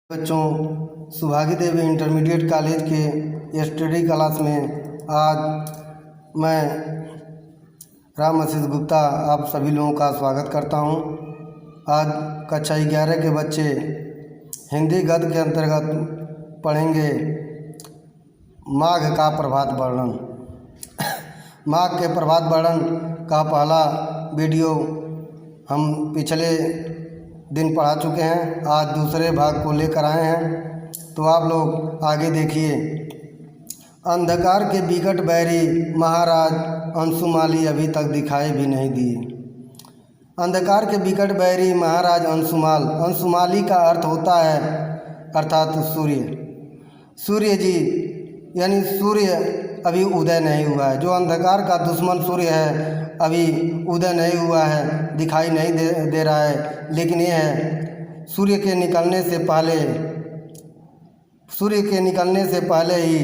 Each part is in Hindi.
बच्चों, सुभागी देवी इंटरमीडिएट कॉलेज के स्टडी क्लास में आज मैं राम आशीष गुप्ता आप सभी लोगों का स्वागत करता हूं। आज कक्षा 11 के बच्चे हिंदी गद्य के अंतर्गत पढ़ेंगे माघ का प्रभात वर्णन। माघ के प्रभात वर्णन का पहला वीडियो हम पिछले दिन पढ़ा चुके हैं। आज दूसरे भाग को लेकर आए हैं, तो आप लोग आगे देखिए। अंधकार के विकट बैरी महाराज अंशुमाली अभी तक दिखाई भी नहीं दिए। अंधकार के विकट बैरी महाराज अंशुमाली का अर्थ होता है अर्थात सूर्य जी, यानी सूर्य अभी उदय नहीं हुआ है। जो अंधकार का दुश्मन सूर्य है अभी उदय नहीं हुआ है, दिखाई नहीं दे रहा है। लेकिन यह है सूर्य के निकलने से पहले ही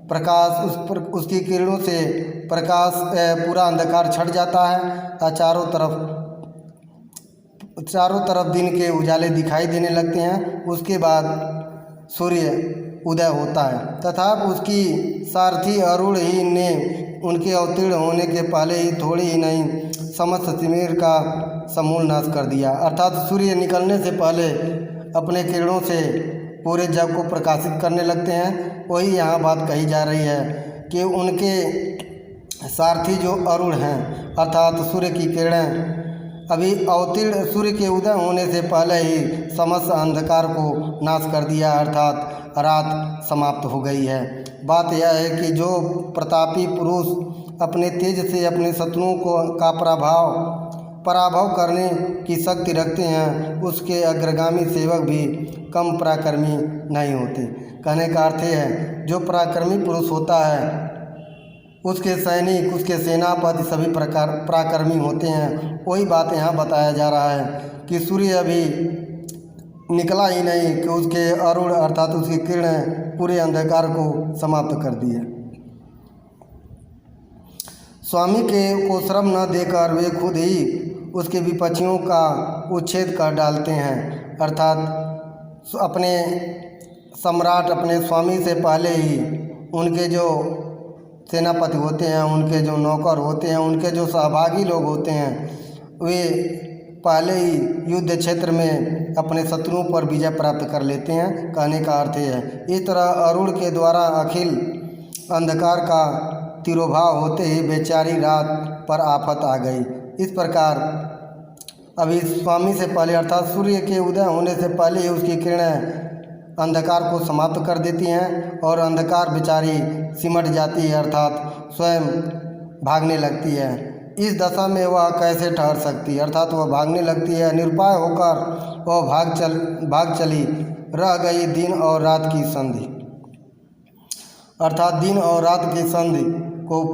प्रकाश उसकी किरणों से प्रकाश पूरा अंधकार छट जाता है और चारों तरफ दिन के उजाले दिखाई देने लगते हैं। उसके बाद सूर्य उदय होता है तथा उसकी सारथी अरुण ही ने उनके अवतीर्ण होने के पहले ही थोड़ी ही नहीं समस्त तिमिर का समूल नाश कर दिया। अर्थात सूर्य निकलने से पहले अपने किरणों से पूरे जग को प्रकाशित करने लगते हैं। वही यहाँ बात कही जा रही है कि उनके सारथी जो अरुण हैं अर्थात सूर्य की किरणें अभी अवतीर्ण सूर्य के उदय होने से पहले ही समस्त अंधकार को नाश कर दिया, अर्थात रात समाप्त हो गई है। बात यह है कि जो प्रतापी पुरुष अपने तेज से अपने शत्रुओं का पराभव करने की शक्ति रखते हैं, उसके अग्रगामी सेवक भी कम पराक्रमी नहीं होते। कहने का अर्थ है जो पराक्रमी पुरुष होता है उसके सैनिक, उसके सेनापति सभी प्रकार पराक्रमी होते हैं। वही बात यहाँ बताया जा रहा है कि सूर्य अभी निकला ही नहीं कि उसके अरुण अर्थात उसकी किरणें पूरे अंधकार को समाप्त कर दिए। स्वामी को श्रम न देकर वे खुद ही उसके विपक्षियों का उच्छेद कर डालते हैं, अर्थात अपने सम्राट अपने स्वामी से पहले ही उनके जो सेनापति होते हैं, उनके जो नौकर होते हैं, उनके जो सहभागी लोग होते हैं, वे पहले ही युद्ध क्षेत्र में अपने शत्रुओं पर विजय प्राप्त कर लेते हैं। कहने का अर्थ है इस तरह अरुण के द्वारा अखिल अंधकार का तिरोभाव होते ही बेचारी रात पर आफत आ गई। इस प्रकार अभी स्वामी से पहले अर्थात सूर्य के उदय होने से पहले ही उसकी किरणें अंधकार को समाप्त कर देती हैं और अंधकार बेचारी सिमट जाती है, अर्थात स्वयं भागने लगती है। इस दशा में वह कैसे ठहर सकती है, अर्थात वह भागने लगती है। निरुपाय होकर वह भाग चली रह गई दिन और रात की संधि, अर्थात दिन और रात की संधि को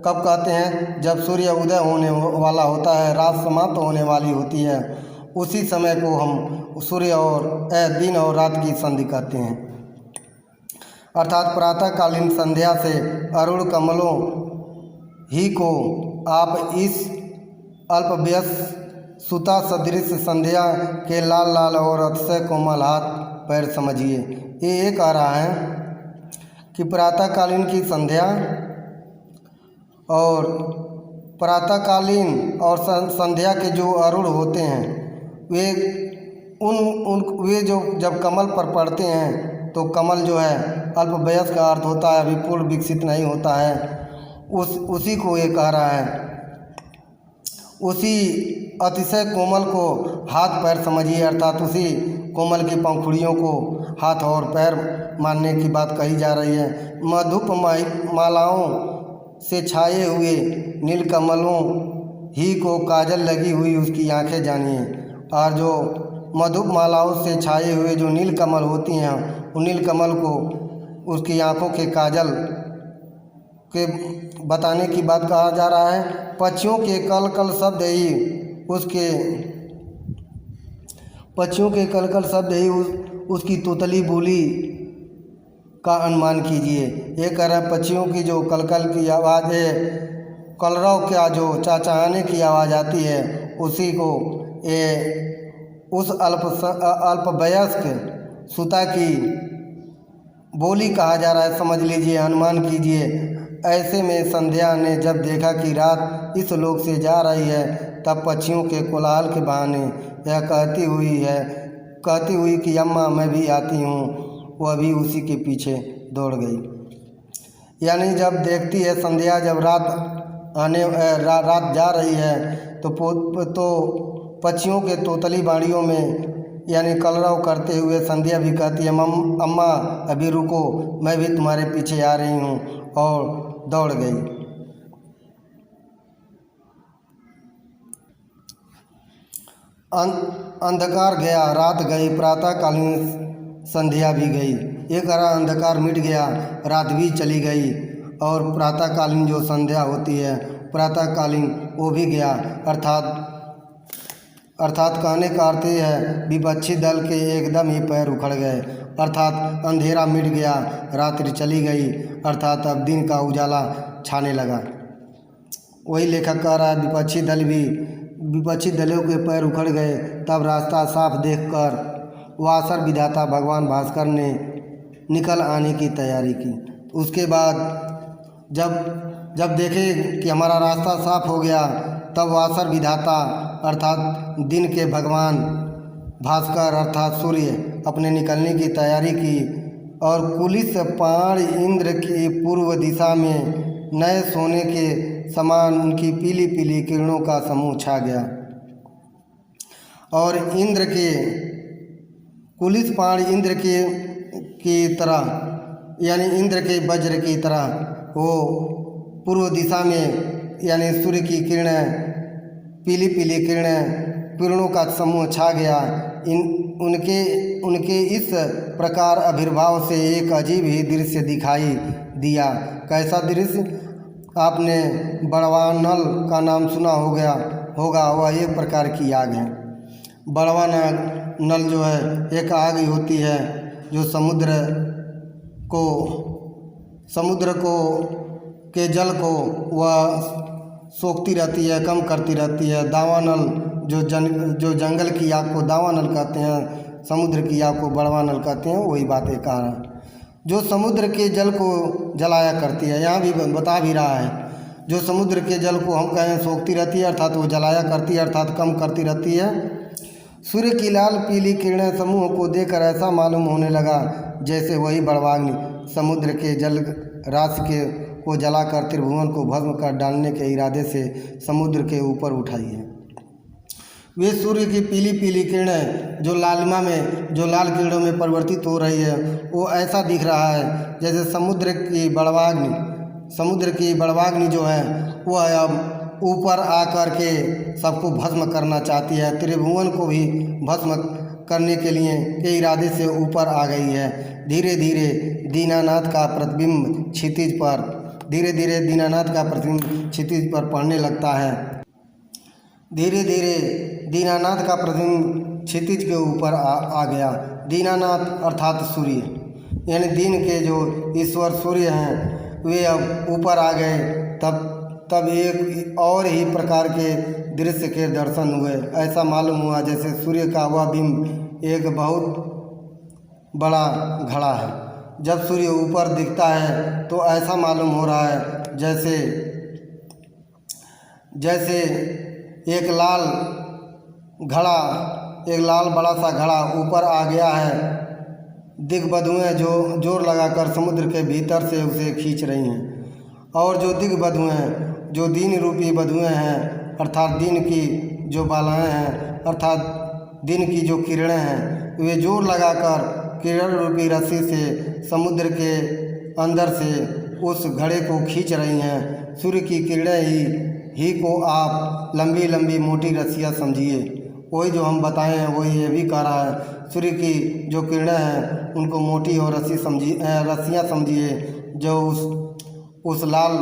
कब कहते हैं? जब सूर्य उदय होने वाला होता है, रात समाप्त होने वाली होती है, उसी समय को हम सूर्य और दिन और रात की संधि कहते हैं। अर्थात प्रातःकालीन संध्या से अरुण कमलों ही को आप इस अल्पवयस्क सुता सदृश संध्या के लाल लाल और अतिशय कोमल हाथ पैर समझिए। ये कह रहा है कि प्रातःकालीन की संध्या और प्रातःकालीन और संध्या के जो अरुण होते हैं वे जो जब कमल पर पड़ते हैं तो कमल जो है अल्पवयस्क का अर्थ होता है, अभी पूर्ण विकसित नहीं होता है। उसी को ये कह रहा है, उसी अतिशय कोमल को हाथ पैर समझिए, अर्थात उसी कोमल की पंखुड़ियों को हाथ और पैर मानने की बात कही जा रही है। मधुप मालाओं से छाए हुए नीलकमलों ही को काजल लगी हुई उसकी आंखें जानिए। और जो मधुप मालाओं से छाए हुए जो नीलकमल होती हैं, उन नीलकमल को उसकी आंखों के काजल के बताने की बात कहा जा रहा है। पक्षियों के कलकल शब्द ही उसकी तोतली बोली का अनुमान कीजिए। ये कह रहा है पक्षियों की जो कलकल की आवाज़ है, कलरव का जो चहचहाने की आवाज़ आती है, उसी को ये उस अल्पवयस्क सुता की बोली कहा जा रहा है, समझ लीजिए, अनुमान कीजिए। ऐसे में संध्या ने जब देखा कि रात इस लोक से जा रही है, तब पक्षियों के कोलाहल के बहाने यह कहती हुई कि अम्मा मैं भी आती हूँ, वह भी उसी के पीछे दौड़ गई। यानी जब देखती है संध्या, जब रात जा रही है तो पक्षियों के तोतली बाड़ियों में यानी कलरव करते हुए संध्या भी कहती है, अम्मा अभी रुको, मैं भी तुम्हारे पीछे आ रही हूँ, और दौड़ गई। अंधकार गया, रात गई, प्रातःकालीन संध्या भी गई। एक हरा अंधकार मिट गया, रात भी चली गई, और प्रातःकालीन जो संध्या होती है, प्रातःकालीन वो भी गया। अर्थात कहने का अर्थ ये है, विपक्षी दल के एकदम ही पैर उखड़ गए, अर्थात अंधेरा मिट गया, रात्रि चली गई, अर्थात अब दिन का उजाला छाने लगा। वही लेखक कह रहा है, विपक्षी दलों के पैर उखड़ गए, तब रास्ता साफ देखकर वासर विधाता भगवान भास्कर ने निकल आने की तैयारी की। उसके बाद जब देखे कि हमारा रास्ता साफ हो गया, तब वासर विधाता अर्थात दिन के भगवान भास्कर अर्थात सूर्य अपने निकलने की तैयारी की, और कुलिस पाण इंद्र की पूर्व दिशा में नए सोने के समान उनकी पीली पीली किरणों का समूह छा गया, और इंद्र के कुलिस पाण इंद्र की तरह यानी इंद्र के वज्र की तरह वो पूर्व दिशा में यानी सूर्य की किरणें, पीली पीली किरणों का समूह छा गया। उनके इस प्रकार आविर्भाव से एक अजीब ही दृश्य दिखाई दिया। कैसा दृश्य? आपने बड़वानल का नाम सुना होगा। वह एक प्रकार की आग है। बड़वा नल जो है एक आग ही होती है जो समुद्र को के जल को वह सोखती रहती है, कम करती रहती है। दावानल जो जंगल की आग को दावानल कहते हैं, समुद्र की आग को बड़वानल कहते हैं। वही बातें कह रहा है जो समुद्र के जल को जलाया करती है। यहाँ भी बता भी रहा है जो समुद्र के जल को हम कहें सोखती रहती है, अर्थात वो जलाया करती है, अर्थात कम करती रहती है। सूर्य की लाल पीली किरणें समूह को देखकर ऐसा मालूम होने लगा जैसे वही बड़वाग्नि समुद्र के जल राशि को जलाकर त्रिभुवन को भस्म कर डालने के इरादे से समुद्र के ऊपर उठाई है। वे सूर्य की पीली पीली किरणें जो लालिमा में जो लाल किरणों में परिवर्तित हो रही है, वो ऐसा दिख रहा है जैसे समुद्र की बड़वाग्नि जो है वह अब ऊपर आकर के सबको भस्म करना चाहती है। त्रिभुवन को भी भस्म करने के इरादे से ऊपर आ गई है। धीरे धीरे दीनानाथ का प्रतिबिंब क्षितिज पर पड़ने लगता है। धीरे धीरे दीनानाथ का प्रतिबिंब क्षितिज के ऊपर आ गया। दीनानाथ अर्थात सूर्य, यानी दिन के जो ईश्वर सूर्य हैं वे अब ऊपर आ गए। तब एक और ही प्रकार के दृश्य के दर्शन हुए। ऐसा मालूम हुआ जैसे सूर्य का वह बिंब एक बहुत बड़ा घड़ा है। जब सूर्य ऊपर दिखता है तो ऐसा मालूम हो रहा है जैसे एक लाल बड़ा सा घड़ा ऊपर आ गया है। दिग्बधुएं जो जोर लगाकर समुद्र के भीतर से उसे खींच रही हैं, और जो दिग्बधुएं जो दीन रूपी बधुएं हैं अर्थात दिन की जो बालाएं हैं अर्थात दिन की जो किरणें हैं, वे जोर लगाकर किरण रूपी रस्सी से समुद्र के अंदर से उस घड़े को खींच रही हैं। सूर्य की किरणें ही को आप लंबी लंबी मोटी रस्सियाँ समझिए। वही जो हम बताए हैं वही ये भी कह रहा है। सूर्य की जो किरणें हैं उनको मोटी और रस्सियाँ समझिए जो उस लाल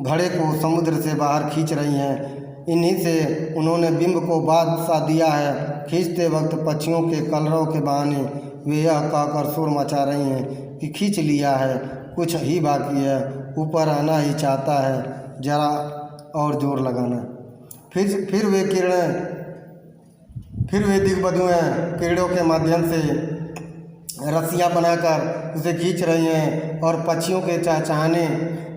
घड़े को समुद्र से बाहर खींच रही हैं। इन्हीं से उन्होंने बिंब को बाध सा दिया है। खींचते वक्त पक्षियों के कलरव के बहाने वे यह कहकर शोर मचा रही हैं कि खींच लिया है, कुछ ही बाकी है, ऊपर आना ही चाहता है, जरा और जोर लगाना। फिर फिर वे दिग्बधुएँ कीड़ों के माध्यम से रस्सियाँ बनाकर उसे खींच रही हैं और पक्षियों के चहचहाने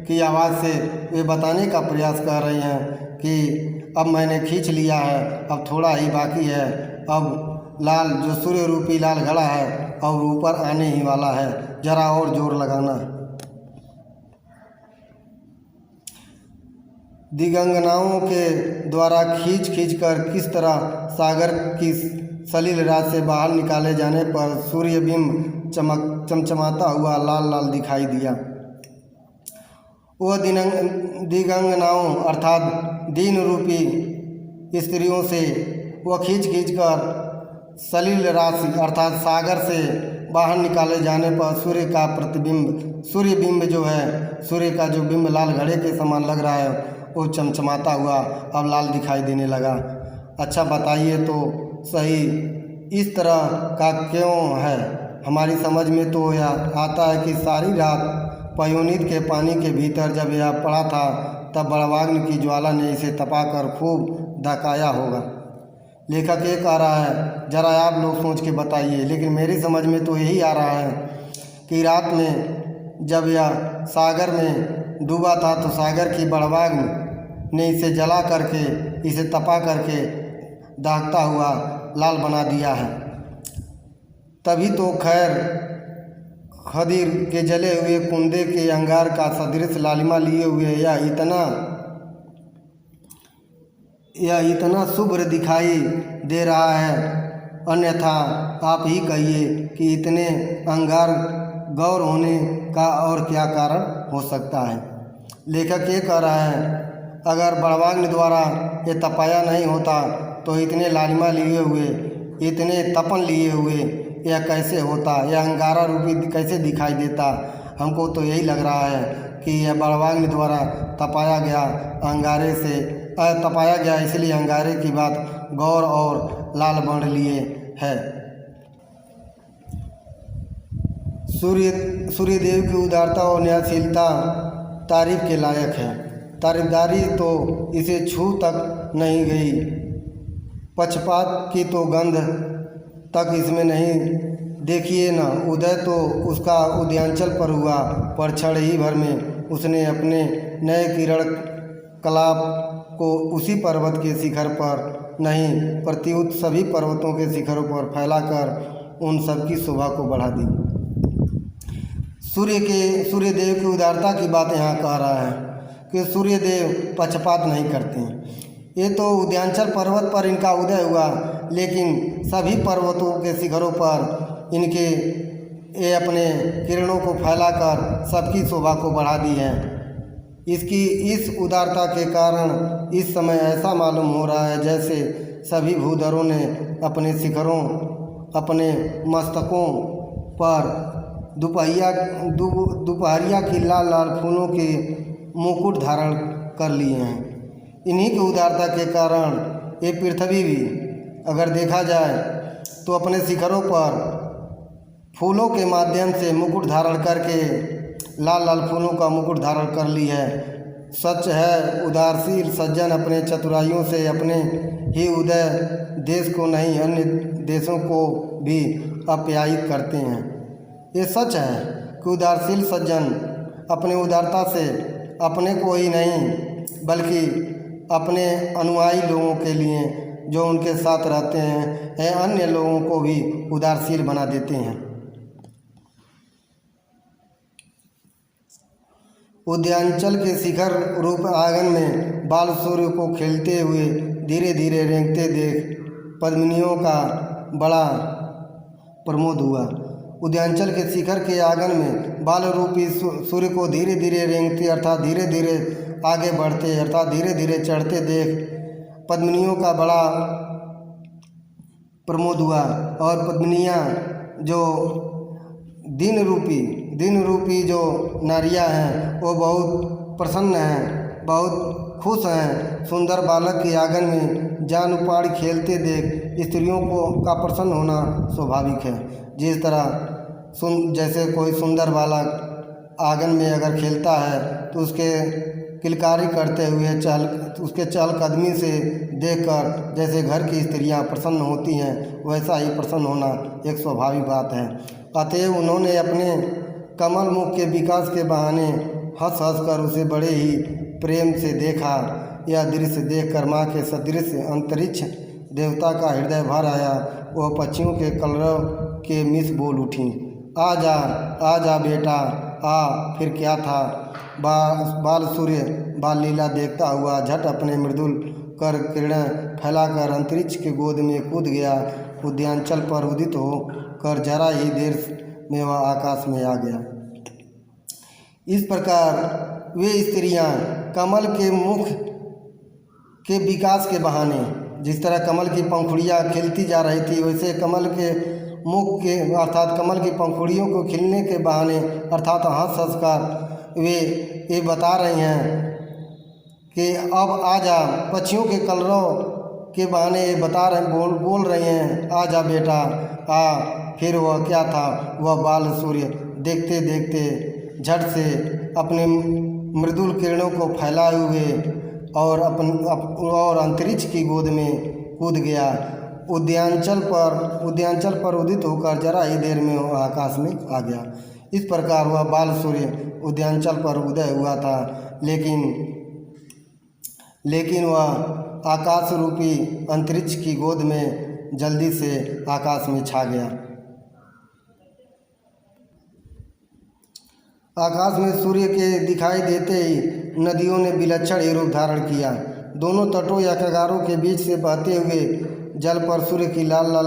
की आवाज़ से वे बताने का प्रयास कर रही हैं कि अब मैंने खींच लिया है, अब थोड़ा ही बाकी है, अब लाल जो सूर्य रूपी लाल घड़ा है और ऊपर आने ही वाला है, जरा और जोर लगाना। दिगंगनाओं के द्वारा खींच कर किस तरह सागर की सलील रात से बाहर निकाले जाने पर सूर्यबिंब चमचमाता हुआ लाल लाल दिखाई दिया। वह दिगंगनाओं अर्थात दीन रूपी स्त्रियों से वह खींच कर सलील राशि अर्थात सागर से बाहर निकाले जाने पर सूर्य का प्रतिबिंब, सूर्यबिंब जो है, सूर्य का जो बिंब लाल घड़े के समान लग रहा है, वो चमचमाता हुआ अब लाल दिखाई देने लगा। अच्छा बताइए तो सही, इस तरह का क्यों है? हमारी समझ में तो यह आता है कि सारी रात पयोनित के पानी के भीतर जब यह पड़ा था तब बड़वाग्नि की ज्वाला ने इसे तपाकर खूब धकाया होगा। लेखक ये कह रहा है, जरा आप लोग सोच के बताइए, लेकिन मेरी समझ में तो यही आ रहा है कि रात में जब यह सागर में डूबा था तो सागर की बड़वाग्नि ने इसे जला करके, इसे तपा करके दागता हुआ लाल बना दिया है। तभी तो खैर खदीर के जले हुए कुंदे के अंगार का सदृश लालिमा लिए हुए यह इतना शुभ्र दिखाई दे रहा है। अन्यथा आप ही कहिए कि इतने अंगार गौर होने का और क्या कारण हो सकता है। लेखक ये कह रहा है, अगर बड़वाग्नि द्वारा ये तपाया नहीं होता तो इतने लालिमा लिए हुए, इतने तपन लिए हुए यह कैसे होता, यह अंगारा रूपी कैसे दिखाई देता। हमको तो यही लग रहा है कि यह बड़वाग्नि द्वारा तपाया गया, अंगारे से तपाया गया, इसलिए अंगारे की बात गौर और लाल बन लिए है। सूर्यदेव की उदारता और न्यायशीलता तारीफ के लायक है। तारीफदारी तो इसे छू तक नहीं गई, पक्षपात की तो गंध तक इसमें नहीं। देखिए न, उदय तो उसका उदयांचल पर हुआ, पर क्षण ही भर में उसने अपने नए किरण कलाप को उसी पर्वत के शिखर पर नहीं, प्रत्युत सभी पर्वतों के शिखरों पर फैलाकर उन सब की शोभा को बढ़ा दी। सूर्यदेव की उदारता की बात यहाँ कह रहा है कि सूर्यदेव पक्षपात नहीं करते। ये तो उदयांचल पर्वत पर इनका उदय हुआ, लेकिन सभी पर्वतों के शिखरों पर इनके ये अपने किरणों को फैलाकर सबकी शोभा को बढ़ा दी है। इसकी इस उदारता के कारण इस समय ऐसा मालूम हो रहा है जैसे सभी भूधरों ने अपने शिखरों, अपने मस्तकों पर दोपहरिया की लाल लाल फूलों के मुकुट धारण कर लिए हैं। इन्हीं की उदारता के कारण ये पृथ्वी भी अगर देखा जाए तो अपने शिखरों पर फूलों के माध्यम से मुकुट धारण करके लाल लाल फूलों का मुकुट धारण कर ली है। सच है, उदारशील सज्जन अपने चतुराइयों से अपने ही उदय देश को नहीं अन्य देशों को भी आप्यायित करते हैं। ये सच है कि उदारशील सज्जन अपने उदारता से अपने को ही नहीं बल्कि अपने अनुयायी लोगों के लिए जो उनके साथ रहते हैं अन्य लोगों को भी उदारशील बना देते हैं। उदयांचल के शिखर रूप आंगन में बाल सूर्य को खेलते हुए धीरे धीरे रेंगते देख पद्मिनियों का बड़ा प्रमोद हुआ। उदयांचल के शिखर के आंगन में बाल रूपी सूर्य को धीरे धीरे रेंगते अर्थात धीरे धीरे आगे बढ़ते अर्थात धीरे धीरे चढ़ते देख पद्मिनियों का बड़ा प्रमोद हुआ। और पद्मिनियाँ जो दिन रूपी जो नारियाँ हैं वो बहुत प्रसन्न हैं, बहुत खुश हैं। सुंदर बालक के आंगन में जान उपाड़ खेलते देख स्त्रियों का प्रसन्न होना स्वाभाविक है। जिस तरह जैसे कोई सुंदर बालक आंगन में अगर खेलता है तो उसके किलकारी करते हुए उसके चहलकदमी से देखकर जैसे घर की स्त्रियां प्रसन्न होती हैं, वैसा ही प्रसन्न होना एक स्वाभाविक बात है। अतएव उन्होंने अपने कमल मुख के विकास के बहाने हंस हंस कर उसे बड़े ही प्रेम से देखा। यह दृश्य देखकर माँ के सदृश अंतरिक्ष देवता का हृदय भर आया। वह पक्षियों के कलरव के मिस बोल उठी, आ जा बेटा आ। फिर क्या था, बाल सूर्य बाल लीला देखता हुआ झट अपने मृदुल कर किरणें फैलाकर अंतरिक्ष की गोद में कूद गया। उद्यानचल पर उदित हो कर जरा ही देर में वह आकाश में आ गया। इस प्रकार वे स्त्रियां कमल के मुख के विकास के बहाने, जिस तरह कमल की पंखुड़ियाँ खिलती जा रही थी, वैसे कमल के मुख के अर्थात कमल की पंखुड़ियों को खिलने के बहाने अर्थात हंस हंस कर वे ये बता रही हैं कि अब आ जा। पक्षियों के कलरव के बहाने ये बता रहे बोल रही हैं, आ जा बेटा आ। फिर वह क्या था, वह बाल सूर्य देखते देखते झट से अपने मृदुल किरणों को फैलाए हुए और अंतरिक्ष की गोद में कूद गया। उद्यानचल पर उदित होकर जरा ही देर में वह आकाश में आ गया। इस प्रकार वह बाल सूर्य उद्यानचल पर उदय हुआ था, लेकिन वह आकाश रूपी अंतरिक्ष की गोद में जल्दी से आकाश में छा गया। आकाश में सूर्य के दिखाई देते ही नदियों ने विलक्षण ही रूप धारण किया। दोनों तटों या कगारों के बीच से बहते हुए जल पर सूर्य की लाल लाल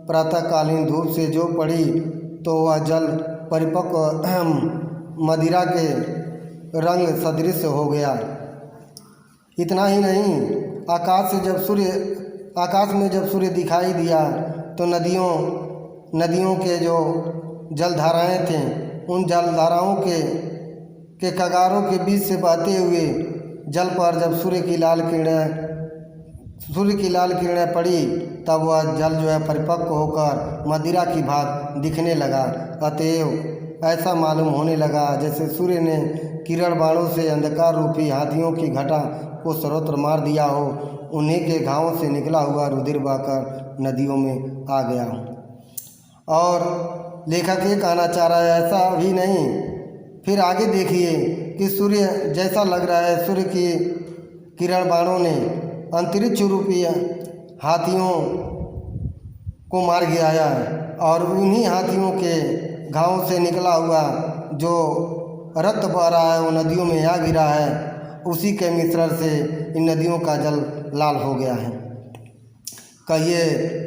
प्रातःकालीन धूप से जो पड़ी तो वह जल परिपक्व मदिरा के रंग सदृश हो गया। इतना ही नहीं, आकाश में जब सूर्य दिखाई दिया तो नदियों के जो जलधाराएं थे, उन जलधाराओं के कगारों के बीच से बहते हुए जल पर जब सूर्य की लाल किरणें पड़ी, तब वह जल जो है परिपक्व होकर मदिरा की भांति दिखने लगा। अतएव ऐसा मालूम होने लगा जैसे सूर्य ने किरण बाणों से अंधकार रूपी हाथियों की घटा को सर्वत्र मार दिया हो। उन्हीं के घावों से निकला हुआ रुधिर बहकर नदियों में आ गया। और लेखक ये कहना चाह रहा है, ऐसा भी नहीं, फिर आगे देखिए कि सूर्य जैसा लग रहा है, सूर्य की किरण बाणों ने अंतरिक्ष रूपी हाथियों को मार गिराया और उन्हीं हाथियों के घावों से निकला हुआ जो रक्त बह रहा है वो नदियों में आ गिरा है। उसी के मिश्रण से इन नदियों का जल लाल हो गया है। कहिए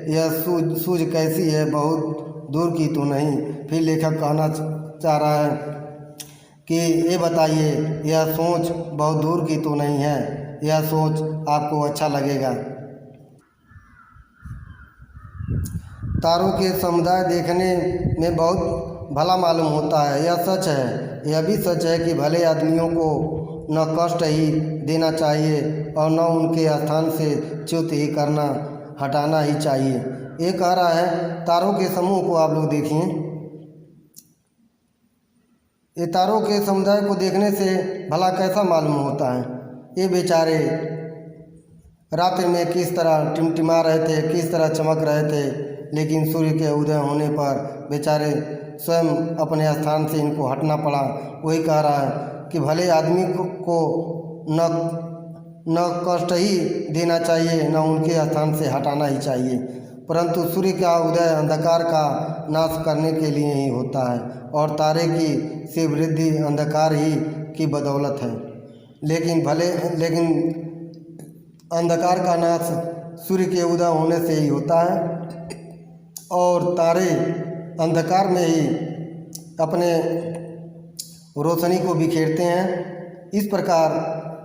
यह सूझ कैसी है, बहुत दूर की तो नहीं। फिर लेखक कहना चाह रहा है कि ये बताइए, यह सोच बहुत दूर की तो नहीं है, यह सोच आपको अच्छा लगेगा। तारों के समुदाय देखने में बहुत भला मालूम होता है, यह सच है। यह भी सच है कि भले आदमियों को न कष्ट ही देना चाहिए और न उनके स्थान से च्युत ही हटाना ही चाहिए। ये कह रहा है, तारों के समूह को आप लोग देखिए, ये तारों के समुदाय को देखने से भला कैसा मालूम होता है। ये बेचारे रात्रि में किस तरह टिमटिमा रहे थे, किस तरह चमक रहे थे, लेकिन सूर्य के उदय होने पर बेचारे स्वयं अपने स्थान से इनको हटना पड़ा। वही कह रहा है कि भले आदमी को न कष्ट ही देना चाहिए, न उनके स्थान से हटाना ही चाहिए, परंतु सूर्य का उदय अंधकार का नाश करने के लिए ही होता है और तारे की से वृद्धि अंधकार ही की बदौलत है। लेकिन अंधकार का नाश सूर्य के उदय होने से ही होता है और तारे अंधकार में ही अपने रोशनी को बिखेरते हैं। इस प्रकार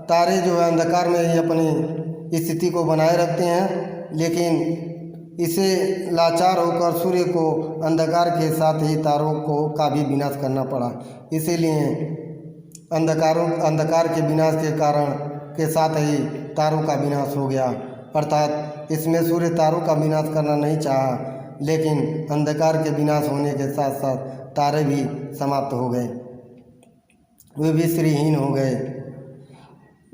तारे जो है अंधकार में ही अपनी स्थिति को बनाए रखते हैं, लेकिन इसे लाचार होकर सूर्य को अंधकार के साथ ही तारों का भी विनाश करना पड़ा। इसीलिए अंधकार के विनाश के कारण के साथ ही तारों का विनाश हो गया। अर्थात इसमें सूर्य तारों का विनाश करना नहीं चाहा, लेकिन अंधकार के विनाश होने के साथ साथ तारे भी समाप्त हो गए, वे भी श्रीहीन हो गए।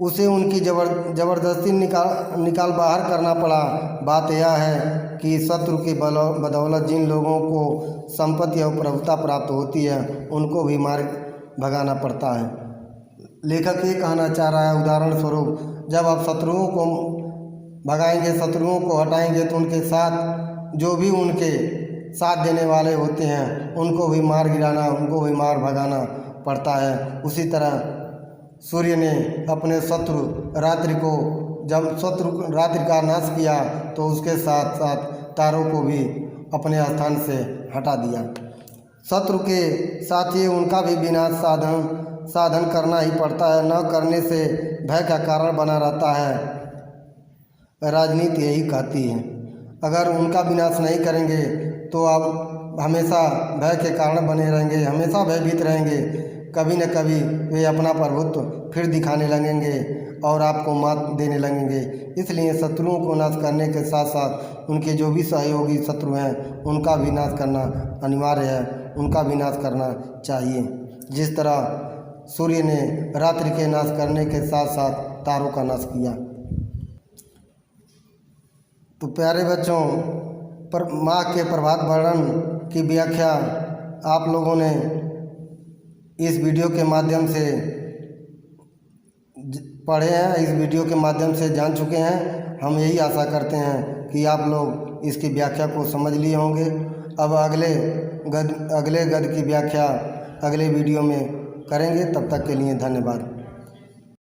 उसे उनकी ज़बरदस्ती निकाल बाहर करना पड़ा। बात यह है कि शत्रु की बदौलत जिन लोगों को संपत्ति और प्रभुता प्राप्त होती है उनको भी मार भगाना पड़ता है। लेखक ये कहना चाह रहा है, उदाहरण स्वरूप, जब आप शत्रुओं को भगाएंगे, शत्रुओं को हटाएंगे, तो उनके साथ जो भी उनके साथ देने वाले होते हैं उनको भी मार गिराना, उनको भी मार भगाना पड़ता है। उसी तरह सूर्य ने अपने शत्रु रात्रि को, जब शत्रु रात्रि का नाश किया तो उसके साथ साथ तारों को भी अपने स्थान से हटा दिया। शत्रु के साथ ही उनका भी विनाश साधन करना ही पड़ता है। न करने से भय का कारण बना रहता है। राजनीति यही कहती है, अगर उनका विनाश नहीं करेंगे तो आप हमेशा भय के कारण बने रहेंगे, हमेशा भयभीत रहेंगे। कभी न कभी वे अपना प्रभुत्व फिर दिखाने लगेंगे और आपको मात देने लगेंगे। इसलिए शत्रुओं को नाश करने के साथ साथ उनके जो भी सहयोगी शत्रु हैं उनका भी नाश करना अनिवार्य है, उनका भी नाश करना चाहिए। जिस तरह सूर्य ने रात्रि के नाश करने के साथ साथ तारों का नाश किया। तो प्यारे बच्चों, पर माँ के प्रभात वर्णन की व्याख्या आप लोगों ने इस वीडियो के माध्यम से पढ़े हैं, इस वीडियो के माध्यम से जान चुके हैं। हम यही आशा करते हैं कि आप लोग इसकी व्याख्या को समझ लिए होंगे। अब अगले गद्य की व्याख्या अगले वीडियो में करेंगे। तब तक के लिए धन्यवाद।